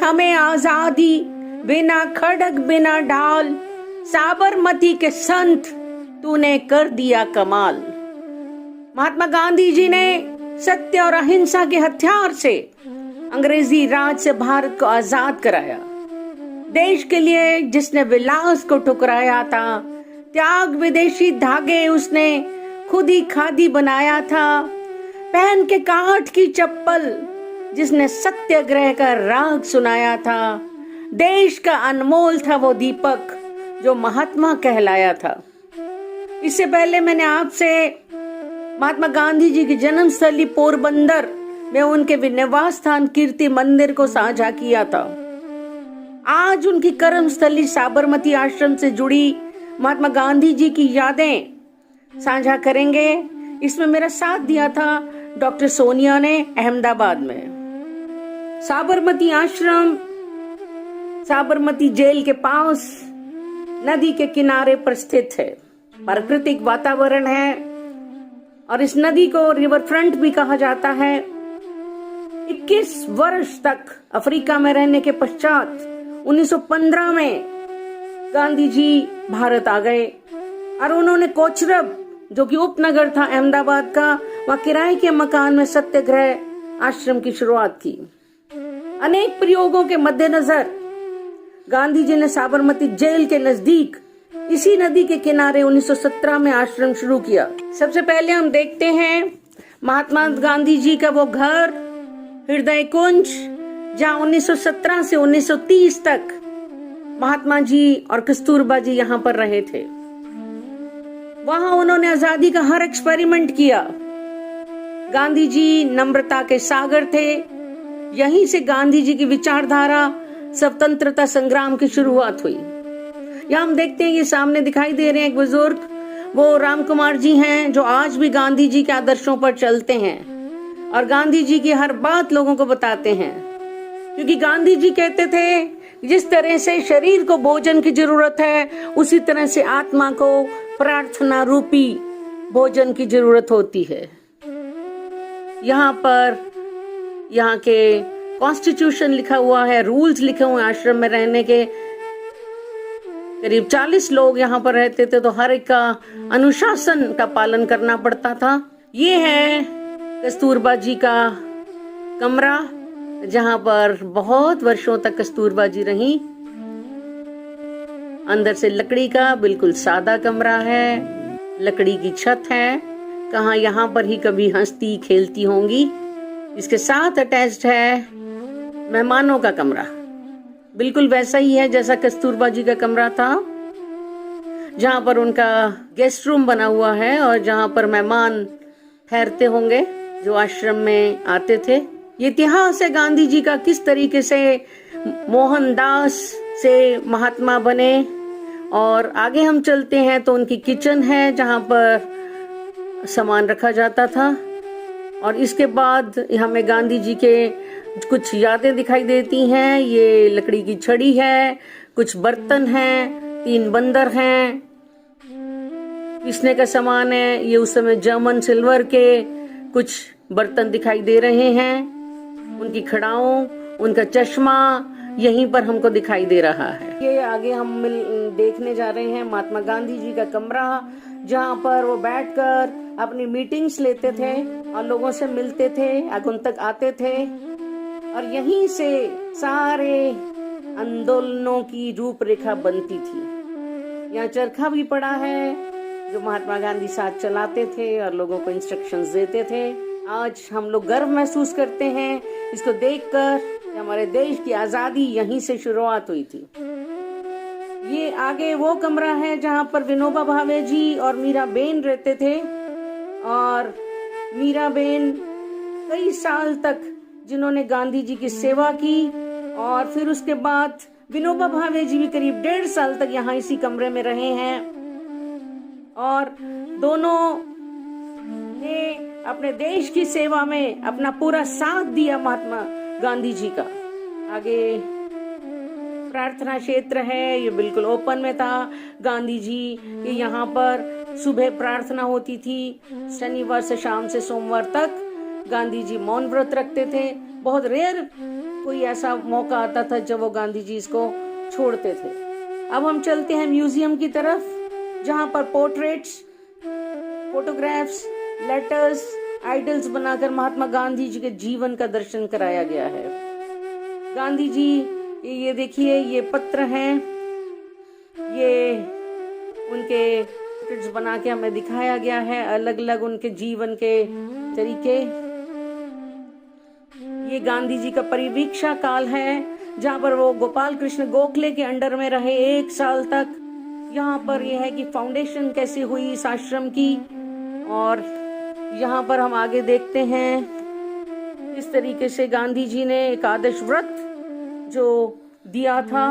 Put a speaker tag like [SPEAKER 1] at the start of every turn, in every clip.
[SPEAKER 1] हमें आजादी, बिना खड़ग बिना ढाल, साबरमती के संत तूने कर दिया कमाल। महात्मा गांधी जी ने सत्य और अहिंसा के हथियार से अंग्रेजी राज से भारत को आजाद कराया। देश के लिए जिसने विलास को ठुकराया था, त्याग विदेशी धागे उसने खुद ही खादी बनाया था, पहन के काठ की चप्पल जिसने सत्याग्रह का राग सुनाया था, देश का अनमोल था वो दीपक जो महात्मा कहलाया था। इससे पहले मैंने आपसे महात्मा गांधी जी की जन्म स्थली पोरबंदर में उनके निवास स्थान कीर्ति मंदिर को साझा किया था। आज उनकी कर्म स्थली साबरमती आश्रम से जुड़ी महात्मा गांधी जी की यादें साझा करेंगे। इसमें मेरा साथ दिया था डॉक्टर सोनिया ने अहमदाबाद में। साबरमती आश्रम साबरमती जेल के पास नदी के किनारे पर स्थित है। प्राकृतिक वातावरण है और इस नदी को रिवर फ्रंट भी कहा जाता है। 21 वर्ष तक अफ्रीका में रहने के पश्चात 1915 में गांधी जी भारत आ गए और उन्होंने कोचरब, जो कि उपनगर था अहमदाबाद का, वहां किराए के मकान में सत्याग्रह आश्रम की शुरुआत की। अनेक प्रयोगों के मद्देनजर गांधी जी ने साबरमती जेल के नजदीक इसी नदी के किनारे 1917 में आश्रम शुरू किया। सबसे पहले हम देखते हैं महात्मा गांधी जी का वो घर हृदय कुंज, जहां 1917 से 1930 तक महात्मा जी और कस्तूरबा जी यहाँ पर रहे थे। वहां उन्होंने आजादी का हर एक्सपेरिमेंट किया। गांधी जी नम्रता के सागर थे। यहीं से गांधी जी की विचारधारा स्वतंत्रता संग्राम की शुरुआत हुई। यहाँ हम देखते हैं ये सामने दिखाई दे रहे हैं एक बुजुर्ग, वो राम कुमार जी हैं, जो आज भी गांधी जी के आदर्शों पर चलते हैं और गांधी जी की हर बात लोगों को बताते हैं। क्योंकि गांधी जी कहते थे जिस तरह से शरीर को भोजन की जरूरत है, उसी तरह से आत्मा को प्रार्थना रूपी भोजन की जरूरत होती है। यहाँ पर यहाँ के कॉन्स्टिट्यूशन लिखा हुआ है, रूल्स लिखे हुए आश्रम में रहने के। करीब 40 लोग यहाँ पर रहते थे, तो हर एक का अनुशासन का पालन करना पड़ता था। ये है कस्तूरबा जी का कमरा, जहाँ पर बहुत वर्षों तक कस्तूरबा जी रही। अंदर से लकड़ी का बिल्कुल सादा कमरा है, लकड़ी की छत है। कहाँ यहाँ पर ही कभी हंसती खेलती होंगी। इसके साथ अटैच्ड है मेहमानों का कमरा, बिल्कुल वैसा ही है जैसा कस्तूरबा जी का कमरा था, जहाँ पर उनका गेस्ट रूम बना हुआ है और जहाँ पर मेहमान ठहरते होंगे जो आश्रम में आते थे। ये इतिहास है गांधी जी का, किस तरीके से मोहनदास से महात्मा बने। और आगे हम चलते हैं तो उनकी किचन है जहाँ पर सामान रखा जाता था। और इसके बाद हमें गांधी जी के कुछ यादें दिखाई देती हैं। ये लकड़ी की छड़ी है, कुछ बर्तन हैं, 3 बंदर हैं, पीसने का सामान है। ये उस समय जर्मन सिल्वर के कुछ बर्तन दिखाई दे रहे हैं। उनकी खड़ाओं, उनका चश्मा यहीं पर हमको दिखाई दे रहा है। ये आगे हम देखने जा रहे हैं महात्मा गांधी जी का कमरा, जहाँ पर वो बैठकर अपनी मीटिंग्स लेते थे और लोगों से मिलते थे, आगंतुक आते थे। और यहीं से सारे आंदोलनों की रूपरेखा बनती थी। यहाँ चरखा भी पड़ा है जो महात्मा गांधी साथ चलाते थे और लोगों को इंस्ट्रक्शंस देते थे। आज हम लोग गर्व महसूस करते हैं इसको देखकर कि हमारे देश की आजादी यहीं से शुरुआत हुई थी। ये आगे वो कमरा है जहाँ पर विनोबा भावे जी और मीराबेन रहते थे। और मीराबेन कई साल तक जिन्होंने गांधी जी की सेवा की, और फिर उसके बाद विनोबा भावे जी भी करीब 1.5 साल तक यहाँ इसी कमरे में रहे हैं। और दोनों ने अपने देश की सेवा में अपना पूरा साथ दिया महात्मा गांधी जी का। आगे प्रार्थना क्षेत्र है, ये बिल्कुल ओपन में था। गांधी जी के यहाँ पर सुबह प्रार्थना होती थी, शनिवार से शाम से सोमवार तक। गांधी जी मौन व्रत रखते थे। बहुत रेयर कोई ऐसा मौका आता था जब वो गांधी जी इसको छोड़ते थे। अब हम चलते हैं म्यूजियम की तरफ, जहां पर पोर्ट्रेट्स, फोटोग्राफ्स, लेटर्स, आइडल्स बनाकर महात्मा गांधी जी के जीवन का दर्शन कराया गया है। गांधी जी, ये देखिए, ये पत्र हैं, ये उनके पोर्ट्रेट्स बना के हमें दिखाया गया है, अलग अलग उनके जीवन के तरीके। ये गांधी जी का परिवीक्षा काल है, जहाँ पर वो गोपाल कृष्ण गोखले के अंडर में रहे 1 साल तक। यहाँ पर यह है कि फाउंडेशन कैसे हुई इस आश्रम की, और यहाँ पर हम आगे देखते हैं इस तरीके से गांधी जी ने एकादश व्रत जो दिया था,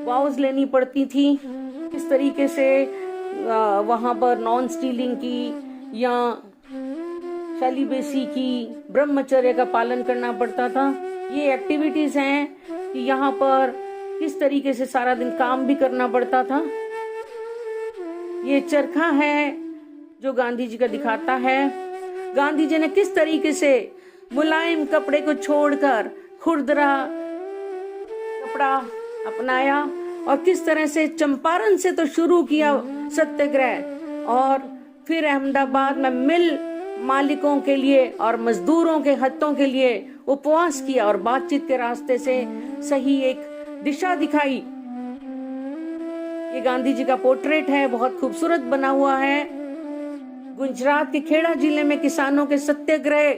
[SPEAKER 1] वाउज लेनी पड़ती थी, इस तरीके से वहाँ पर नॉन स्टीलिंग की या सेलिबेसी की, ब्रह्मचर्य का पालन करना पड़ता था। ये एक्टिविटीज हैं कि यहाँ पर किस तरीके से सारा दिन काम भी करना पड़ता था। ये चरखा है जो गांधी जी का दिखाता है गांधी जी ने किस तरीके से मुलायम कपड़े को छोड़कर खुरदरा कपड़ा अपनाया, और किस तरह से चंपारण से तो शुरू किया सत्याग्रह, और फिर अहमदाबाद में मिल मालिकों के लिए और मजदूरों के हितों के लिए उपवास किया और बातचीत के रास्ते से सही एक दिशा दिखाई। ये गांधी जी का पोर्ट्रेट है, बहुत खूबसूरत बना हुआ है। गुजरात के खेड़ा जिले में किसानों के सत्याग्रह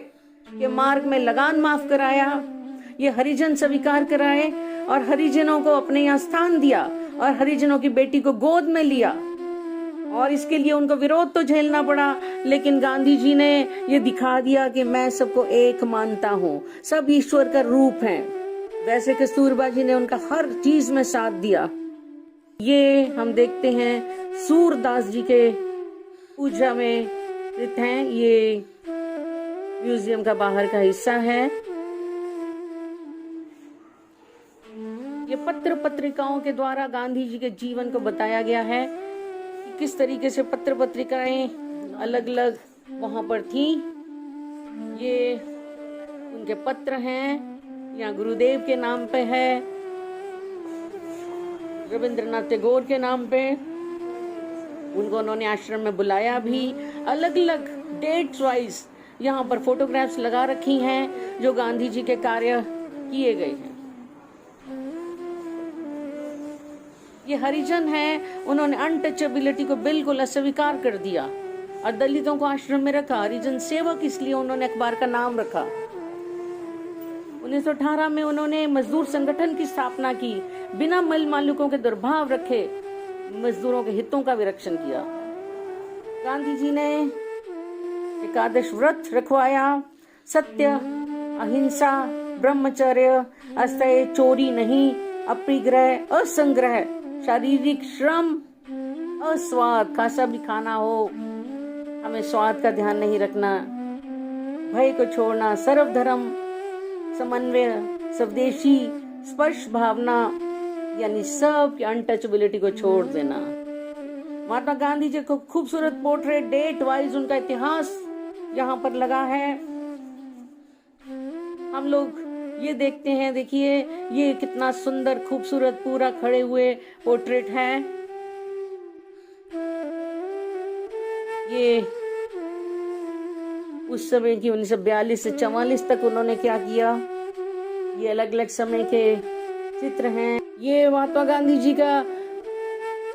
[SPEAKER 1] के मार्ग में लगान माफ कराया, ये हरिजन स्वीकार कराए और हरिजनों को अपने यहाँ स्थान दिया और हरिजनों की बेटी को गोद में लिया, और इसके लिए उनको विरोध तो झेलना पड़ा, लेकिन गांधी जी ने ये दिखा दिया कि मैं सबको एक मानता हूँ, सब ईश्वर का रूप हैं। वैसे कस्तूरबा जी ने उनका हर चीज में साथ दिया। ये हम देखते हैं सूरदास जी के पूजा में स्थित हैं, ये म्यूजियम का बाहर का हिस्सा है। ये पत्र पत्रिकाओं के द्वारा गांधी जी के जीवन को बताया गया है कि किस तरीके से पत्र पत्रिकाएं अलग अलग वहां पर थी। ये उनके पत्र हैं, यहाँ गुरुदेव के नाम पे है, रविंद्रनाथ टैगोर के नाम पे, उनको उन्होंने आश्रम में बुलाया भी। अलग अलग डेट्स वाइज यहाँ पर फोटोग्राफ्स लगा रखी हैं जो गांधी जी के कार्य किए गए हैं। ये हरिजन है, उन्होंने अनटचेबिलिटी को बिल्कुल अस्वीकार कर दिया और दलितों को आश्रम में रखा। हरिजन सेवक इसलिए उन्होंने अखबार का नाम रखा। 1918 में उन्होंने मजदूर संगठन की स्थापना की, बिना मिल मालिकों के दुर्भाव रखे मजदूरों के हितों का भी रक्षण किया। गांधी जी ने एकादश व्रत रखवाया, सत्य, अहिंसा, ब्रह्मचर्य, अस्थेय, चोरी नहीं, अपरिग्रह, असंग्रह, शारीरिक श्रम, अस्वाद, खासा भी खाना हो, हमें स्वाद का ध्यान नहीं रखना, भय को छोड़ना, सर्वधर्म समन्वय, स्वदेशी, स्पर्श भावना, यानी सब की अनटचेबिलिटी को छोड़ देना। महात्मा गांधी जी को खूबसूरत पोर्ट्रेट डेट वाइज उनका इतिहास यहाँ पर लगा है। हम लोग ये देखते हैं, देखिए ये कितना सुंदर खूबसूरत पूरा खड़े हुए पोर्ट्रेट है। ये उस समय की 1942 से 44 तक उन्होंने क्या किया, ये अलग अलग समय के चित्र हैं। ये महात्मा गांधी जी का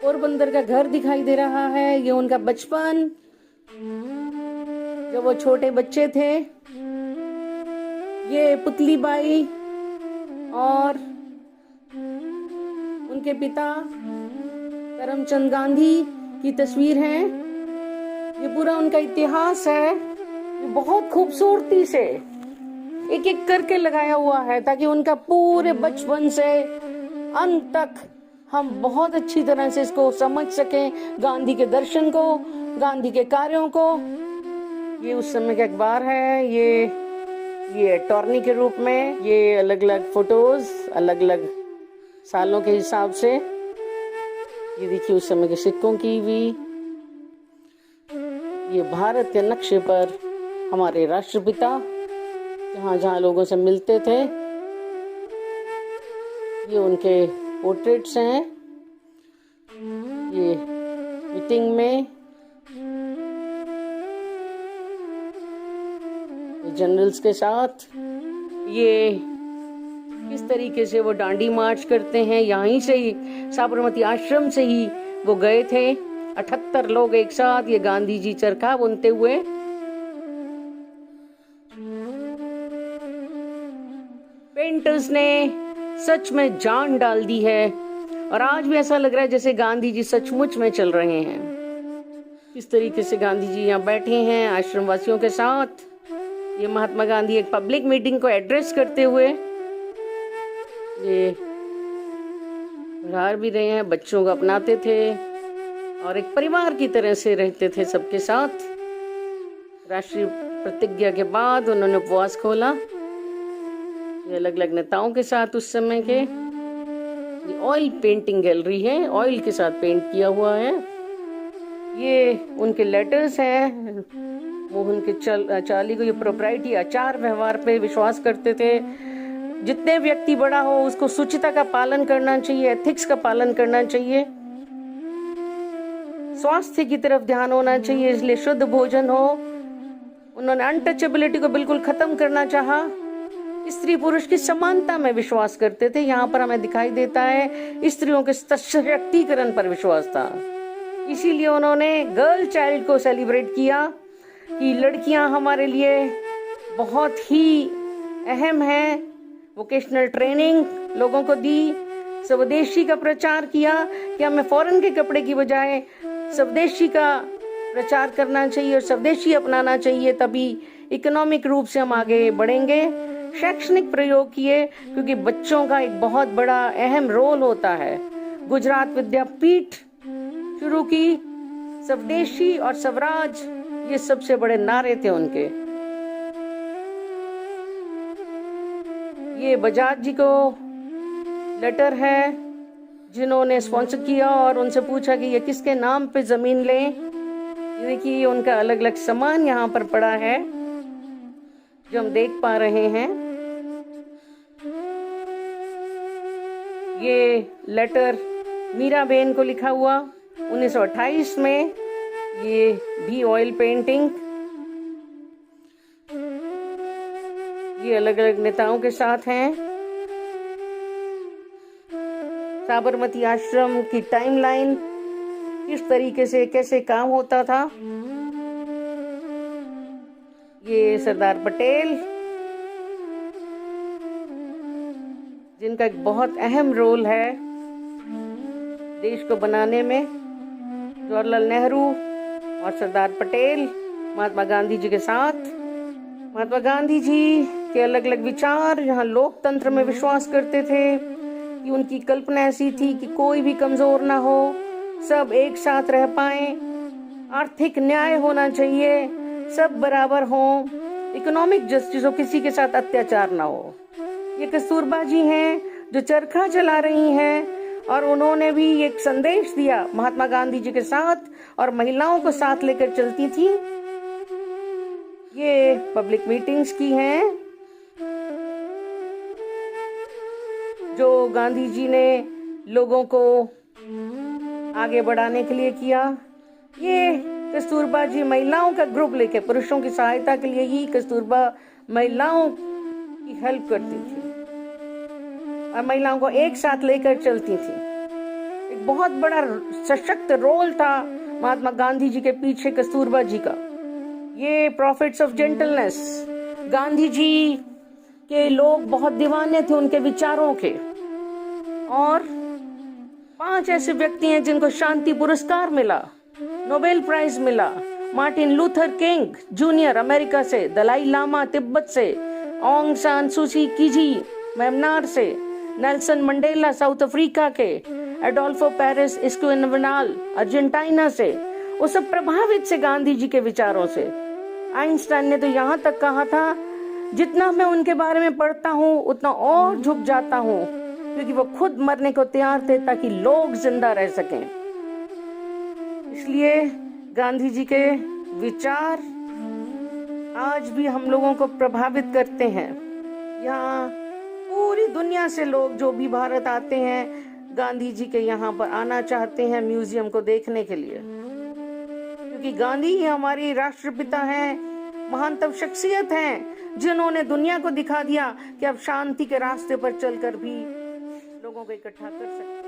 [SPEAKER 1] पोरबंदर का घर दिखाई दे रहा है, ये उनका बचपन जब वो छोटे बच्चे थे। ये पुतली बाई और उनके पिता करमचंद गांधी की तस्वीर है। ये पूरा उनका इतिहास है, ये बहुत खूबसूरती से एक एक करके लगाया हुआ है ताकि उनका पूरे बचपन से अंत तक हम बहुत अच्छी तरह से इसको समझ सकें, गांधी के दर्शन को, गांधी के कार्यों को। ये उस समय का अखबार है, ये अटॉर्नी के रूप में, ये अलग अलग फोटोज अलग अलग सालों के हिसाब से। ये देखिए उस समय के सिक्कों की भी, ये भारत के नक्शे पर हमारे राष्ट्रपिता जहाँ जहाँ लोगों से मिलते थे, ये उनके पोर्ट्रेट्स हैं। ये मीटिंग में जनरल्स के साथ ये किस तरीके से वो डांडी मार्च करते हैं, यहीं से ही साबरमती आश्रम से ही वो गए थे 78 लोग एक साथ, ये गांधी जी चरखा बुनते हुए। पेंटर्स ने सच में जान डाल दी है और आज भी ऐसा लग रहा है जैसे गांधी जी सचमुच में चल रहे हैं। किस तरीके से गांधी जी यहाँ बैठे हैं आश्रम वासियों के साथ। ये महात्मा गांधी एक पब्लिक मीटिंग को एड्रेस करते हुए ये पढ़ा भी रहे हैं, बच्चों को अपनाते थे और एक परिवार की तरह से रहते थे सबके साथ। राष्ट्रीय प्रतिज्ञा के बाद उन्होंने उपवास खोला। ये अलग अलग नेताओं के साथ उस समय के। ये ऑयल पेंटिंग गैलरी है, ऑयल के साथ पेंट किया हुआ है। ये उनके लेटर्स हैं। मोहन के चाली को ये प्रोप्राइटी आचार व्यवहार पे विश्वास करते थे। जितने व्यक्ति बड़ा हो उसको शुचिता का पालन करना चाहिए, एथिक्स का पालन करना चाहिए, स्वास्थ्य की तरफ ध्यान होना चाहिए, इसलिए शुद्ध भोजन हो। उन्होंने अनटचेबिलिटी को बिल्कुल खत्म करना चाहा। स्त्री पुरुष की समानता में विश्वास करते थे। यहाँ पर हमें दिखाई देता है स्त्रियों के सशक्तिकरण पर विश्वास था। इसीलिए उन्होंने गर्ल चाइल्ड को सेलिब्रेट किया कि लड़कियां हमारे लिए बहुत ही अहम हैं। वोकेशनल ट्रेनिंग लोगों को दी, स्वदेशी का प्रचार किया कि हमें फॉरेन के कपड़े की बजाय स्वदेशी का प्रचार करना चाहिए और स्वदेशी अपनाना चाहिए, तभी इकोनॉमिक रूप से हम आगे बढ़ेंगे। शैक्षणिक प्रयोग किए क्योंकि बच्चों का एक बहुत बड़ा अहम रोल होता है। गुजरात विद्यापीठ शुरू की, स्वदेशी और स्वराज ये सबसे बड़े नारे थे उनके। ये बजाज जी को लेटर है जिन्होंने स्पॉन्सर किया और उनसे पूछा कि ये किसके नाम पे जमीन लें। ये देखिए उनका अलग अलग सामान यहाँ पर पड़ा है जो हम देख पा रहे हैं। ये लेटर मीराबेन को लिखा हुआ 1928 में। ये भी ऑयल पेंटिंग, ये अलग अलग नेताओं के साथ हैं। साबरमती आश्रम की टाइमलाइन, किस तरीके से कैसे काम होता था। ये सरदार पटेल जिनका एक बहुत अहम रोल है देश को बनाने में। जवाहरलाल नेहरू और सरदार पटेल महात्मा गांधी जी के साथ। महात्मा गांधी जी के अलग अलग विचार, यहाँ लोकतंत्र में विश्वास करते थे कि उनकी कल्पना ऐसी थी कि कोई भी कमजोर ना हो, सब एक साथ रह पाए, आर्थिक न्याय होना चाहिए, सब बराबर हों, इकोनॉमिक जस्टिस हो, किसी के साथ अत्याचार ना हो। ये कस्तूरबा जी हैं जो चरखा चला रही हैं और उन्होंने भी एक संदेश दिया महात्मा गांधी जी के साथ और महिलाओं को साथ लेकर चलती थी। ये पब्लिक मीटिंग्स की हैं जो गांधी जी ने लोगों को आगे बढ़ाने के लिए किया। ये कस्तूरबा जी महिलाओं का ग्रुप लेके पुरुषों की सहायता के लिए ही कस्तूरबा महिलाओं की हेल्प करती थी और महिलाओं को एक साथ लेकर चलती थी। एक बहुत बड़ा सशक्त रोल था महात्मा गांधी जी के पीछे कस्तूरबा जी का। ये profits of gentleness, Gandhi ji के लोग बहुत दीवाने थे उनके विचारों के। और 5 ऐसे व्यक्ति हैं जिनको शांति पुरस्कार मिला, नोबेल प्राइज मिला। Martin Luther king junior America से, दलाई लामा तिब्बत से, ऑंग सान सूची कीजी म्यांमार से, नेल्सन मंडेला साउथ अफ्रीका के, एडोल्फो पेरेस एस्क्विनाल अर्जेंटीना से। वो सब प्रभावित से गांधी जी के विचारों से। आइंस्टाइन ने तो यहाँ तक कहा था, जितना मैं उनके बारे में पढ़ता हूँ उतना और झुक जाता हूँ, क्योंकि वो खुद मरने को तैयार थे ताकि लोग जिंदा रह सकें। इसलिए गांधी जी के विचार आज भी हम लोगों को प्रभावित करते हैं। यहाँ पूरी दुनिया से लोग जो भी भारत आते हैं, गांधी जी के यहाँ पर आना चाहते हैं म्यूजियम को देखने के लिए, क्योंकि गांधी ही हमारी राष्ट्रपिता हैं, महानतम शख्सियत हैं, जिन्होंने दुनिया को दिखा दिया कि अब शांति के रास्ते पर चलकर भी लोगों को इकट्ठा कर सकते हैं।